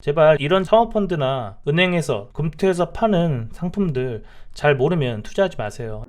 제발 이런 사모펀드나 은행에서 금투해서 파는 상품들 잘 모르면 투자하지 마세요.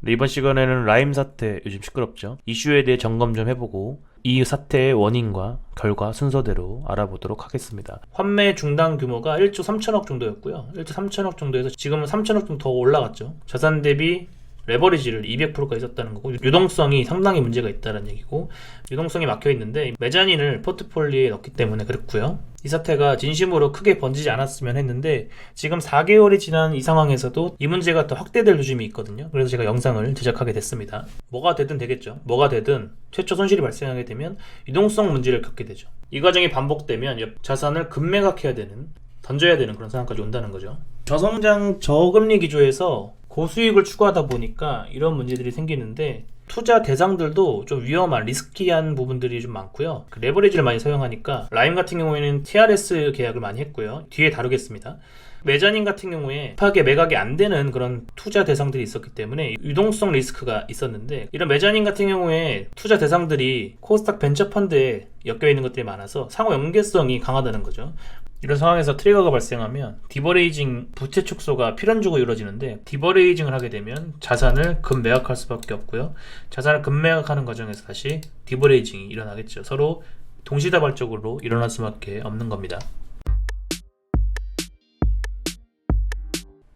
네, 이번 시간에는 라임 사태 요즘 시끄럽죠. 이슈에 대해 점검 좀 해보고 이 사태의 원인과 결과 순서대로 알아보도록 하겠습니다. 환매 중단 규모가 1조 3천억 정도였고요. 1조 3천억 정도에서 지금은 3천억 좀 더 올라갔죠. 자산 대비 레버리지를 200%까지 썼다는 거고, 유동성이 상당히 문제가 있다는 얘기고, 유동성이 막혀 있는데 메자닌을 포트폴리오에 넣기 때문에 그렇고요. 이 사태가 진심으로 크게 번지지 않았으면 했는데 지금 4개월이 지난 이 상황에서도 이 문제가 더 확대될 조짐이 있거든요. 그래서 제가 영상을 제작하게 됐습니다. 뭐가 되든 되겠죠. 뭐가 되든 최초 손실이 발생하게 되면 유동성 문제를 겪게 되죠. 이 과정이 반복되면 자산을 급매각해야 되는, 던져야 되는 그런 상황까지 온다는 거죠. 저성장 저금리 기조에서 고수익을 추구하다 보니까 이런 문제들이 생기는데, 투자 대상들도 좀 위험한 리스키한 부분들이 좀 많고요. 레버리지를 많이 사용하니까 라임 같은 경우에는 TRS 계약을 많이 했고요. 뒤에 다루겠습니다. 메자닌 같은 경우에 급하게 매각이 안 되는 그런 투자 대상들이 있었기 때문에 유동성 리스크가 있었는데, 이런 메자닌 같은 경우에 투자 대상들이 코스닥 벤처펀드에 엮여 있는 것들이 많아서 상호 연계성이 강하다는 거죠. 이런 상황에서 트리거가 발생하면 디버레이징, 부채 축소가 필연적으로 이루어지는데, 디버레이징을 하게 되면 자산을 급매각할 수밖에 없고요. 자산을 급매각하는 과정에서 다시 디버레이징이 일어나겠죠. 서로 동시다발적으로 일어날 수밖에 없는 겁니다.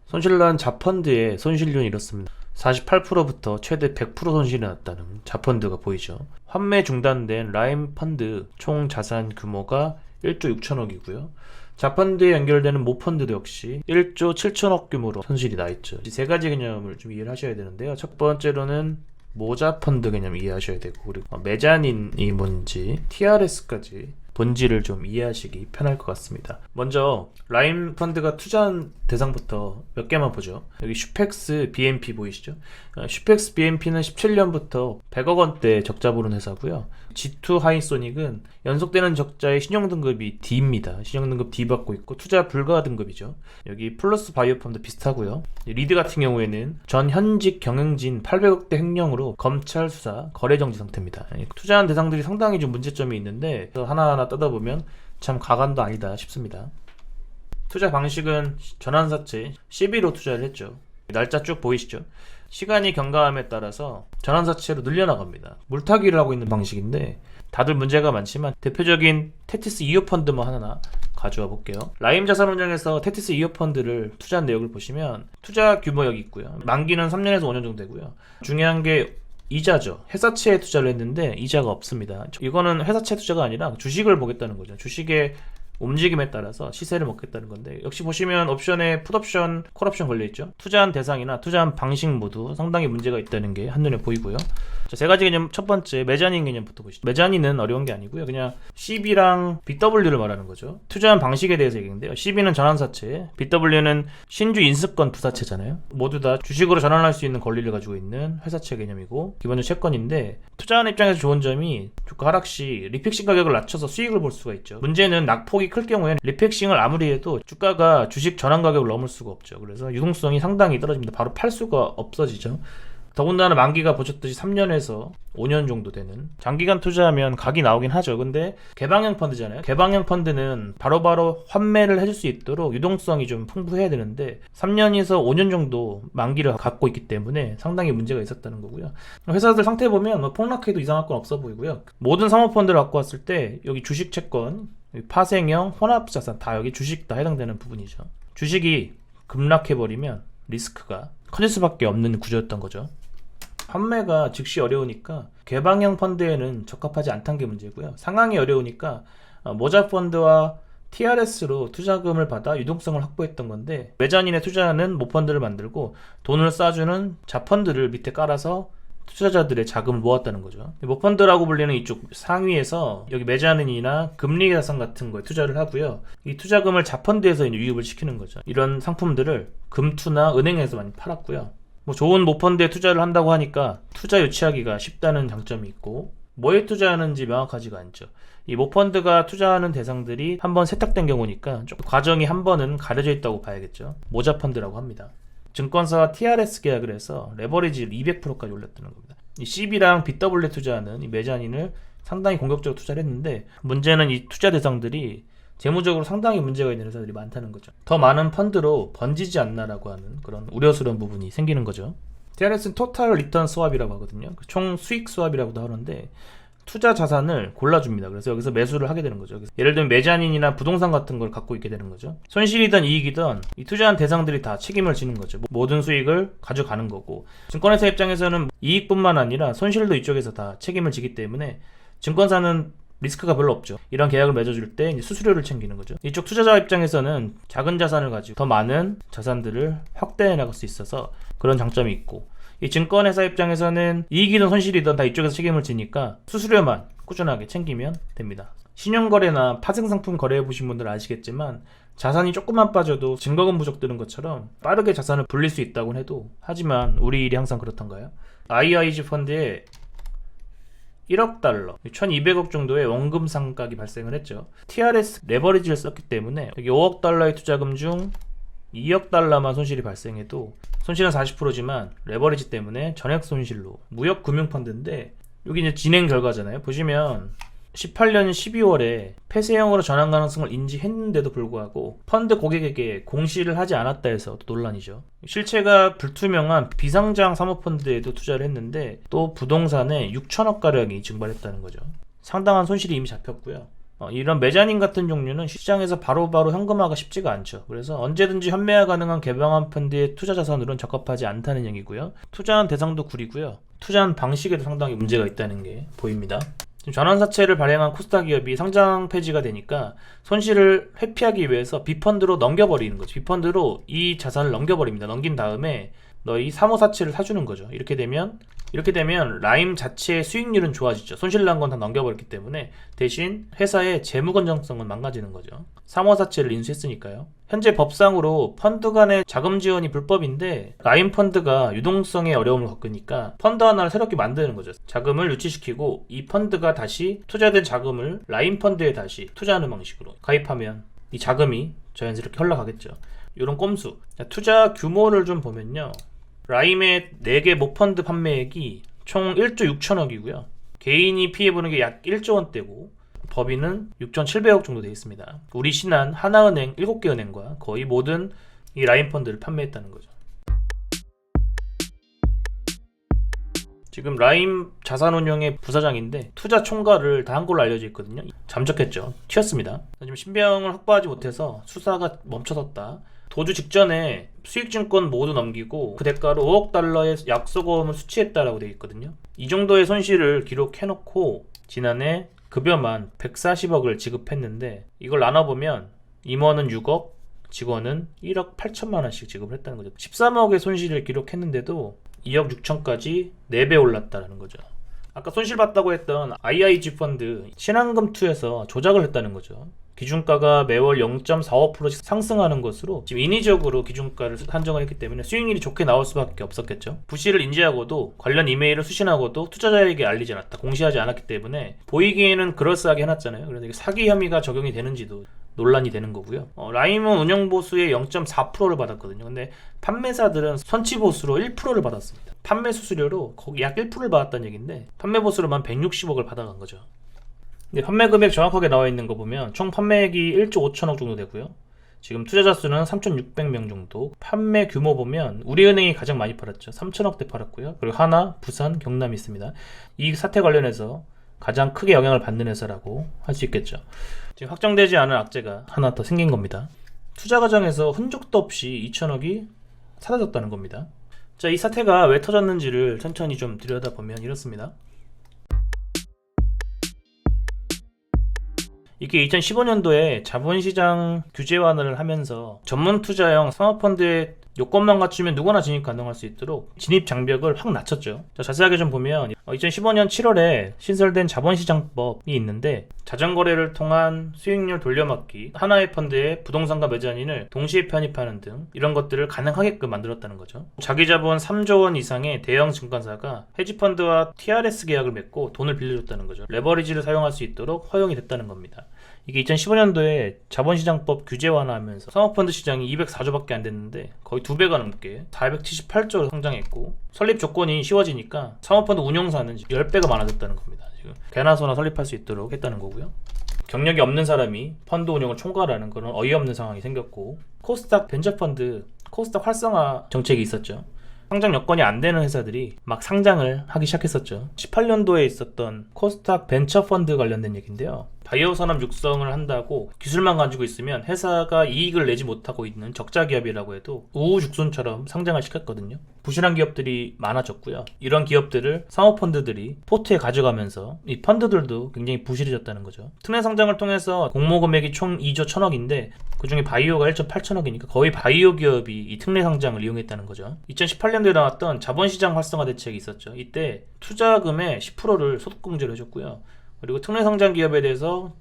손실난 자펀드의 손실률이 이렇습니다. 48%부터 최대 100% 손실이 났다는 자펀드가 보이죠. 환매 중단된 라임 펀드 총 자산 규모가 1조 6천억이고요. 자펀드에 연결되는 모펀드도 역시 1조 7천억 규모로 손실이 나 있죠. 이 세 가지 개념을 좀 이해를 하셔야 되는데요. 첫 번째로는 모자펀드 개념 이해하셔야 되고, 그리고 메자닌이 뭔지, TRS까지 본질을 좀 이해하시기 편할 것 같습니다. 먼저 라임 펀드가 투자한 대상부터 몇 개만 보죠. 여기 슈펙스 BNP 보이시죠? 슈펙스 BNP는 17년부터 100억 원대 적자 보는 회사고요. G2 하이소닉은 연속되는 적자의 신용등급이 D입니다. 신용등급 D 받고 있고 투자 불가 등급이죠. 여기 플러스 바이오팜도 비슷하고요. 리드 같은 경우에는 전 현직 경영진 800억대 횡령으로 검찰 수사 거래 정지 상태입니다. 투자한 대상들이 상당히 좀 문제점이 있는데 하나하나 뜯어보면 참 가관도 아니다 싶습니다. 투자 방식은 전환사채 CB로 투자를 했죠. 날짜 쭉 보이시죠? 시간이 경과함에 따라서 전환사채로 늘려나갑니다. 물타기를 하고 있는 방식인데 다들 문제가 많지만 대표적인 테티스 2호 펀드만 하나 가져와 볼게요. 라임 자산운용에서 테티스 2호 펀드를 투자한 내역을 보시면 투자 규모 여기 있고요. 만기는 3년에서 5년 정도 되고요. 중요한 게 이자죠. 회사채에 투자를 했는데 이자가 없습니다. 이거는 회사채 투자가 아니라 주식을 보겠다는 거죠. 주식의 움직임에 따라서 시세를 먹겠다는 건데, 역시 보시면 옵션에 풋옵션, 콜옵션 걸려있죠. 투자한 대상이나 투자한 방식 모두 상당히 문제가 있다는 게 한눈에 보이고요. 자, 세 가지 개념, 첫 번째 메자닌 개념부터 보시죠. 메자닌은 어려운 게 아니고요. 그냥 CB랑 BW를 말하는 거죠. 투자한 방식에 대해서 얘기인데요. CB는 전환사채, BW는 신주 인수권 부사채잖아요. 모두 다 주식으로 전환할 수 있는 권리를 가지고 있는 회사채 개념이고 기본적으로 채권인데, 투자하는 입장에서 좋은 점이 주가 하락 시 리픽싱 가격을 낮춰서 수익을 볼 수가 있죠. 문제는 낙폭이 클 경우에는 리픽싱을 아무리 해도 주가가 주식 전환 가격을 넘을 수가 없죠. 그래서 유동성이 상당히 떨어집니다. 바로 팔 수가 없어지죠. 더군다나 만기가 보셨듯이 3년에서 5년 정도 되는 장기간 투자하면 각이 나오긴 하죠. 근데 개방형 펀드잖아요. 개방형 펀드는 바로바로 환매를 해줄 수 있도록 유동성이 좀 풍부해야 되는데 3년에서 5년 정도 만기를 갖고 있기 때문에 상당히 문제가 있었다는 거고요. 회사들 상태 보면 뭐 폭락해도 이상할 건 없어 보이고요. 모든 사모펀드를 갖고 왔을 때 여기 주식 채권, 파생형, 혼합자산 다 여기 주식 다 해당되는 부분이죠. 주식이 급락해버리면 리스크가 커질 수밖에 없는 구조였던 거죠. 판매가 즉시 어려우니까 개방형 펀드에는 적합하지 않다는 게 문제고요. 상황이 어려우니까 모자 펀드와 TRS로 투자금을 받아 유동성을 확보했던 건데, 메자닌에 투자하는 모펀드를 만들고 돈을 쌓아주는 자펀드를 밑에 깔아서 투자자들의 자금을 모았다는 거죠. 모펀드라고 불리는 이쪽 상위에서 여기 메자닌이나 금리 자산 같은 거에 투자를 하고요. 이 투자금을 자펀드에서 유입을 시키는 거죠. 이런 상품들을 금투나 은행에서 많이 팔았고요. 뭐 좋은 모펀드에 투자를 한다고 하니까 투자 유치하기가 쉽다는 장점이 있고, 뭐에 투자하는지 명확하지가 않죠. 이 모펀드가 투자하는 대상들이 한번 세탁된 경우니까 좀 과정이 한 번은 가려져 있다고 봐야겠죠. 모자펀드라고 합니다. 증권사와 TRS 계약을 해서 레버리지를 200%까지 올렸다는 겁니다. 이 CB랑 BW 투자하는 이 메자닌을 상당히 공격적으로 투자를 했는데, 문제는 이 투자 대상들이 재무적으로 상당히 문제가 있는 회사들이 많다는 거죠. 더 많은 펀드로 번지지 않나라고 하는 그런 우려스러운 부분이 생기는 거죠. TRS는 토탈 리턴 스왑이라고 하거든요. 총 수익 스왑이라고도 하는데, 투자 자산을 골라줍니다. 그래서 여기서 매수를 하게 되는 거죠. 예를 들면 메자닌이나 부동산 같은 걸 갖고 있게 되는 거죠. 손실이든 이익이든 이 투자한 대상들이 다 책임을 지는 거죠. 모든 수익을 가져가는 거고, 증권회사 입장에서는 이익뿐만 아니라 손실도 이쪽에서 다 책임을 지기 때문에 증권사는 리스크가 별로 없죠. 이런 계약을 맺어줄 때 이제 수수료를 챙기는 거죠. 이쪽 투자자 입장에서는 작은 자산을 가지고 더 많은 자산들을 확대해 나갈 수 있어서 그런 장점이 있고, 이 증권회사 입장에서는 이익이든 손실이든 다 이쪽에서 책임을 지니까 수수료만 꾸준하게 챙기면 됩니다. 신용거래나 파생상품 거래해보신 분들 아시겠지만, 자산이 조금만 빠져도 증거금 부족 드는 것처럼 빠르게 자산을 불릴 수 있다고 해도, 하지만 우리 일이 항상 그렇던가요? IIG 펀드에 1억 달러, 1200억 정도의 원금 상각이 발생을 했죠. TRS 레버리지를 썼기 때문에 여기 5억 달러의 투자금 중 2억 달러만 손실이 발생해도, 손실은 40%지만 레버리지 때문에 전액 손실로, 무역 금융 펀드인데 여기 이제 진행 결과잖아요. 보시면 18년 12월에 폐쇄형으로 전환 가능성을 인지했는데도 불구하고 펀드 고객에게 공시를 하지 않았다 해서 또 논란이죠. 실체가 불투명한 비상장 사모펀드에도 투자를 했는데 또 부동산에 6천억 가량이 증발했다는 거죠. 상당한 손실이 이미 잡혔고요. 이런 메자닌 같은 종류는 시장에서 바로바로 현금화가 쉽지가 않죠. 그래서 언제든지 현매화 가능한 개방한 펀드의 투자 자산으로는 적합하지 않다는 얘기고요. 투자한 대상도 구리고요. 투자한 방식에도 상당히 문제가 있다는 게 보입니다. 지금 전환사채를 발행한 코스닥 기업이 상장 폐지가 되니까 손실을 회피하기 위해서 B펀드로 넘겨버리는 거죠. B펀드로 이 자산을 넘겨버립니다. 넘긴 다음에 너희 사모사채를 사주는 거죠. 이렇게 되면 라임 자체의 수익률은 좋아지죠. 손실 난 건 다 넘겨버렸기 때문에. 대신 회사의 재무 건전성은 망가지는 거죠. 사모사채를 인수했으니까요. 현재 법상으로 펀드 간의 자금 지원이 불법인데, 라임 펀드가 유동성에 어려움을 겪으니까 펀드 하나를 새롭게 만드는 거죠. 자금을 유치시키고 이 펀드가 다시 투자된 자금을 라임 펀드에 다시 투자하는 방식으로 가입하면 이 자금이 자연스럽게 흘러가겠죠. 이런 꼼수. 투자 규모를 좀 보면요, 라임의 4개 모펀드 판매액이 총 1조 6천억이고요. 개인이 피해보는 게 약 1조 원대고, 법인은 6,700억 정도 되어 있습니다. 우리 신한, 하나은행 7개 은행과 거의 모든 이 라임 펀드를 판매했다는 거죠. 지금 라임 자산운용의 부사장인데 투자 총괄을 다 한 걸로 알려져 있거든요. 잠적했죠. 튀었습니다. 지금 신병을 확보하지 못해서 수사가 멈춰섰다. 도주 직전에 수익증권 모두 넘기고 그 대가로 5억 달러의 약속금을 수취했다라고 되어 있거든요. 이 정도의 손실을 기록해놓고 지난해 급여만 140억을 지급했는데, 이걸 나눠보면 임원은 6억, 직원은 1억 8천만 원씩 지급을 했다는 거죠. 13억의 손실을 기록했는데도 2억 6천까지 4배 올랐다는 거죠. 아까 손실봤다고 했던 IIG 펀드 신한금2에서 조작을 했다는 거죠. 기준가가 매월 0.45%씩 상승하는 것으로 지금 인위적으로 기준가를 한정을 했기 때문에 수익률이 좋게 나올 수밖에 없었겠죠. 부실을 인지하고도 관련 이메일을 수신하고도 투자자에게 알리지 않았다, 공시하지 않았기 때문에 보이기에는 그럴싸하게 해놨잖아요. 그래서 사기 혐의가 적용이 되는지도 논란이 되는 거고요. 라임은 운영보수의 0.4%를 받았거든요. 근데 판매사들은 선치보수로 1%를 받았습니다. 판매 수수료로 거기 약 1%를 받았다는 얘기인데 판매보수로만 160억을 받아간 거죠. 근데 판매 금액 정확하게 나와 있는 거 보면 총 판매액이 1조 5천억 정도 되고요. 지금 투자자 수는 3,600명 정도. 판매 규모 보면 우리은행이 가장 많이 팔았죠. 3천억대 팔았고요. 그리고 하나, 부산, 경남이 있습니다. 이 사태 관련해서 가장 크게 영향을 받는 회사라고 할 수 있겠죠. 지금 확정되지 않은 악재가 하나 더 생긴 겁니다. 투자 과정에서 흔적도 없이 2천억이 사라졌다는 겁니다. 자, 이 사태가 왜 터졌는지를 천천히 좀 들여다보면 이렇습니다. 이게 2015년도에 자본시장 규제 완화를 하면서 전문 투자형 사모펀드의 요건만 갖추면 누구나 진입 가능할 수 있도록 진입 장벽을 확 낮췄죠. 자, 자세하게 좀 보면 2015년 7월에 신설된 자본시장법이 있는데, 자전거래를 통한 수익률 돌려막기, 하나의 펀드에 부동산과 메자닌을 동시에 편입하는 등 이런 것들을 가능하게끔 만들었다는 거죠. 자기자본 3조 원 이상의 대형 증권사가 헤지펀드와 TRS 계약을 맺고 돈을 빌려줬다는 거죠. 레버리지를 사용할 수 있도록 허용이 됐다는 겁니다. 이게 2015년도에 자본시장법 규제 완화하면서 사모펀드 시장이 204조밖에 안 됐는데 거의 2배가 넘게 478조로 성장했고, 설립 조건이 쉬워지니까 사모펀드 운용사는 10배가 많아졌다는 겁니다. 지금 개나 소나 설립할 수 있도록 했다는 거고요. 경력이 없는 사람이 펀드 운영을 총괄하는 그런 어이없는 상황이 생겼고, 코스닥 벤처펀드, 코스닥 활성화 정책이 있었죠. 상장 여건이 안 되는 회사들이 막 상장을 하기 시작했었죠. 18년도에 있었던 코스닥 벤처펀드 관련된 얘기인데요. 바이오 산업 육성을 한다고 기술만 가지고 있으면 회사가 이익을 내지 못하고 있는 적자 기업이라고 해도 우후죽순처럼 상장을 시켰거든요. 부실한 기업들이 많아졌고요. 이런 기업들을 사모펀드들이 포트에 가져가면서 이 펀드들도 굉장히 부실해졌다는 거죠. 특례 상장을 통해서 공모 금액이 총 2조 1천억인데 그중에 바이오가 1.8천억이니까 거의 바이오 기업이 이 특례 상장을 이용했다는 거죠. 2018년도에 나왔던 자본시장 활성화 대책이 있었죠. 이때 투자금의 10%를 소득공제로 해줬고요. 그리고 특례 상장 기업에 대해서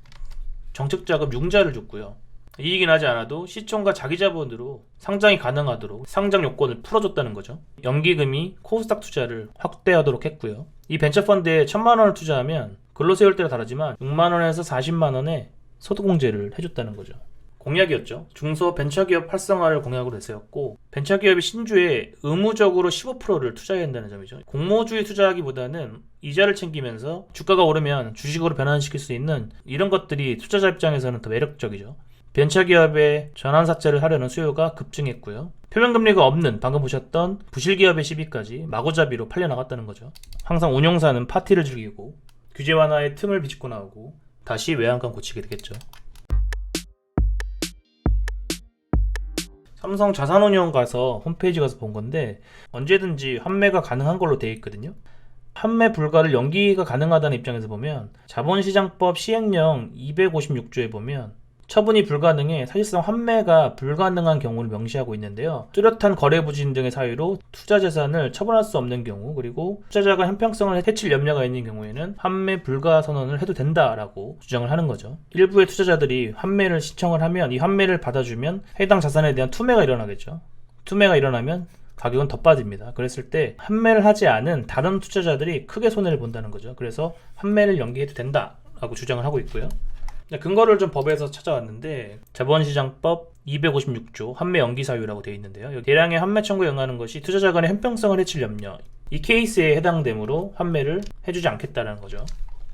정책자금 융자를 줬고요. 이익이 나지 않아도 시총과 자기 자본으로 상장이 가능하도록 상장 요건을 풀어줬다는 거죠. 연기금이 코스닥 투자를 확대하도록 했고요. 이 벤처펀드에 1,000만 원을 투자하면 근로세율 때가 다르지만 6만 원에서 40만 원의 소득공제를 해줬다는 거죠. 공약이었죠. 중소벤처기업 활성화를 공약으로 내세웠고, 벤처기업이 신주에 의무적으로 15%를 투자해야 한다는 점이죠. 공모주의 투자하기보다는 이자를 챙기면서 주가가 오르면 주식으로 변환시킬 수 있는 이런 것들이 투자자 입장에서는 더 매력적이죠. 벤처기업의 전환사채를 하려는 수요가 급증했고요. 표면금리가 없는, 방금 보셨던 부실기업의 시비까지 마구잡이로 팔려나갔다는 거죠. 항상 운용사는 파티를 즐기고 규제 완화의 틈을 비집고 나오고 다시 외양간 고치게 되겠죠. 삼성 자산운용 가서 홈페이지 가서 본 건데 언제든지 환매가 가능한 걸로 되어 있거든요. 환매 불가를 연기가 가능하다는 입장에서 보면 자본시장법 시행령 256조에 보면 처분이 불가능해 사실상 환매가 불가능한 경우를 명시하고 있는데요. 뚜렷한 거래 부진 등의 사유로 투자 재산을 처분할 수 없는 경우, 그리고 투자자가 형평성을 해칠 염려가 있는 경우에는 환매 불가 선언을 해도 된다라고 주장을 하는 거죠. 일부의 투자자들이 환매를 신청을 하면 이 환매를 받아주면 해당 자산에 대한 투매가 일어나겠죠. 투매가 일어나면 가격은 더 빠집니다. 그랬을 때 환매를 하지 않은 다른 투자자들이 크게 손해를 본다는 거죠. 그래서 환매를 연기해도 된다라고 주장을 하고 있고요. 근거를 좀 법에서 찾아왔는데 자본시장법 256조 환매 연기 사유라고 되어 있는데요. 대량의 환매 청구에 응하는 것이 투자자 간의 형평성을 해칠 염려, 이 케이스에 해당되므로 환매를 해주지 않겠다는 거죠.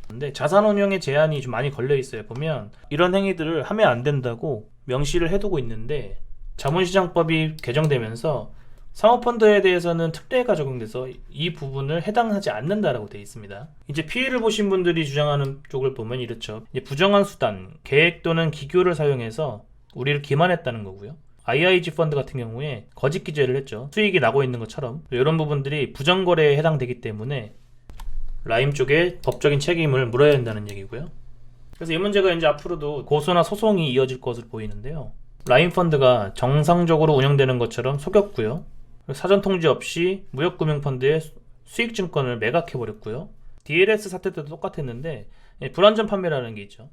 근데 자산운용의 제한이 좀 많이 걸려 있어요. 보면 이런 행위들을 하면 안 된다고 명시를 해두고 있는데 자본시장법이 개정되면서 사모펀드에 대해서는 특례가 적용돼서 이 부분을 해당하지 않는다라고 되어 있습니다. 이제 피해를 보신 분들이 주장하는 쪽을 보면 이렇죠. 이제 부정한 수단, 계획 또는 기교를 사용해서 우리를 기만했다는 거고요. IIG 펀드 같은 경우에 거짓 기재를 했죠. 수익이 나고 있는 것처럼. 이런 부분들이 부정거래에 해당되기 때문에 라임 쪽에 법적인 책임을 물어야 된다는 얘기고요. 그래서 이 문제가 이제 앞으로도 고소나 소송이 이어질 것으로 보이는데요. 라임 펀드가 정상적으로 운영되는 것처럼 속였고요. 사전 통지 없이 무역금융펀드의 수익증권을 매각해버렸고요. DLS 사태 때도 똑같았는데 불안전 판매라는 게 있죠.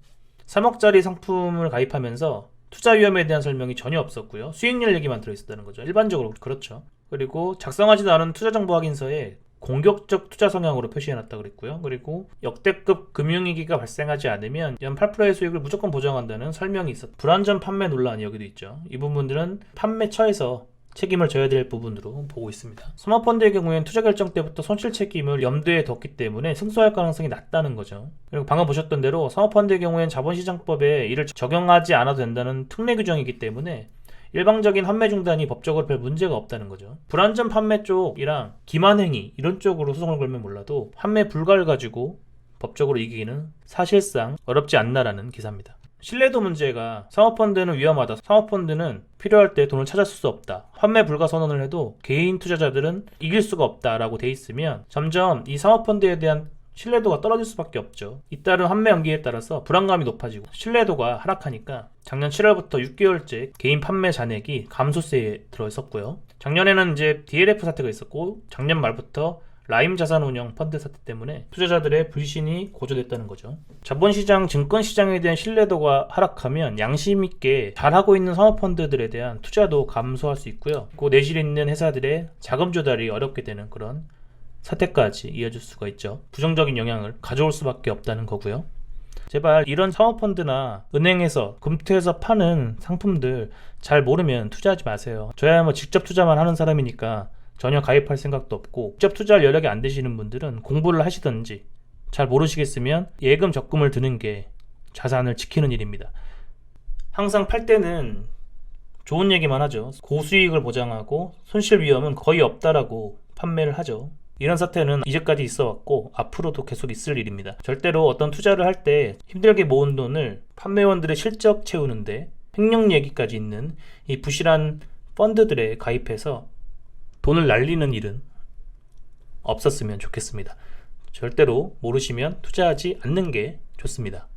3억짜리 상품을 가입하면서 투자 위험에 대한 설명이 전혀 없었고요. 수익률 얘기만 들어있었다는 거죠. 일반적으로 그렇죠. 그리고 작성하지도 않은 투자정보 확인서에 공격적 투자 성향으로 표시해놨다 그랬고요. 그리고 역대급 금융위기가 발생하지 않으면 연 8%의 수익을 무조건 보장한다는 설명이 있었다. 불안전 판매 논란이 여기도 있죠. 이 부분들은 판매처에서 책임을 져야 될 부분으로 보고 있습니다. 사모펀드의 경우에는 투자 결정 때부터 손실 책임을 염두에 뒀기 때문에 승소할 가능성이 낮다는 거죠. 그리고 방금 보셨던 대로 사모펀드의 경우에는 자본시장법에 이를 적용하지 않아도 된다는 특례 규정이기 때문에 일방적인 환매 중단이 법적으로 별 문제가 없다는 거죠. 불안전 판매 쪽이랑 기만행위 이런 쪽으로 소송을 걸면 몰라도 환매 불가를 가지고 법적으로 이기기는 사실상 어렵지 않나라는 기사입니다. 신뢰도 문제가 사모펀드는 위험하다. 사모펀드는 필요할 때 돈을 찾을 수 없다. 환매 불가 선언을 해도 개인 투자자들은 이길 수가 없다라고 돼 있으면 점점 이 사모펀드에 대한 신뢰도가 떨어질 수밖에 없죠. 잇따른 환매 연기에 따라서 불안감이 높아지고 신뢰도가 하락하니까 작년 7월부터 6개월째 개인 판매 잔액이 감소세에 들어있었고요. 작년에는 이제 DLF 사태가 있었고 작년 말부터 라임 자산운용 펀드 사태 때문에 투자자들의 불신이 고조됐다는 거죠. 자본시장, 증권시장에 대한 신뢰도가 하락하면 양심 있게 잘하고 있는 사모펀드들에 대한 투자도 감소할 수 있고요. 그 내실 있는 회사들의 자금 조달이 어렵게 되는 그런 사태까지 이어질 수가 있죠. 부정적인 영향을 가져올 수밖에 없다는 거고요. 제발 이런 사모펀드나 은행에서 금투해서 파는 상품들 잘 모르면 투자하지 마세요. 저야 뭐 직접 투자만 하는 사람이니까 전혀 가입할 생각도 없고 직접 투자할 여력이 안 되시는 분들은 공부를 하시든지 잘 모르시겠으면 예금 적금을 드는 게 자산을 지키는 일입니다. 항상 팔 때는 좋은 얘기만 하죠. 고수익을 보장하고 손실 위험은 거의 없다라고 판매를 하죠. 이런 사태는 이제까지 있어 왔고 앞으로도 계속 있을 일입니다. 절대로 어떤 투자를 할 때 힘들게 모은 돈을 판매원들의 실적 채우는데 횡령 얘기까지 있는 이 부실한 펀드들에 가입해서 돈을 날리는 일은 없었으면 좋겠습니다. 절대로 모르시면 투자하지 않는 게 좋습니다.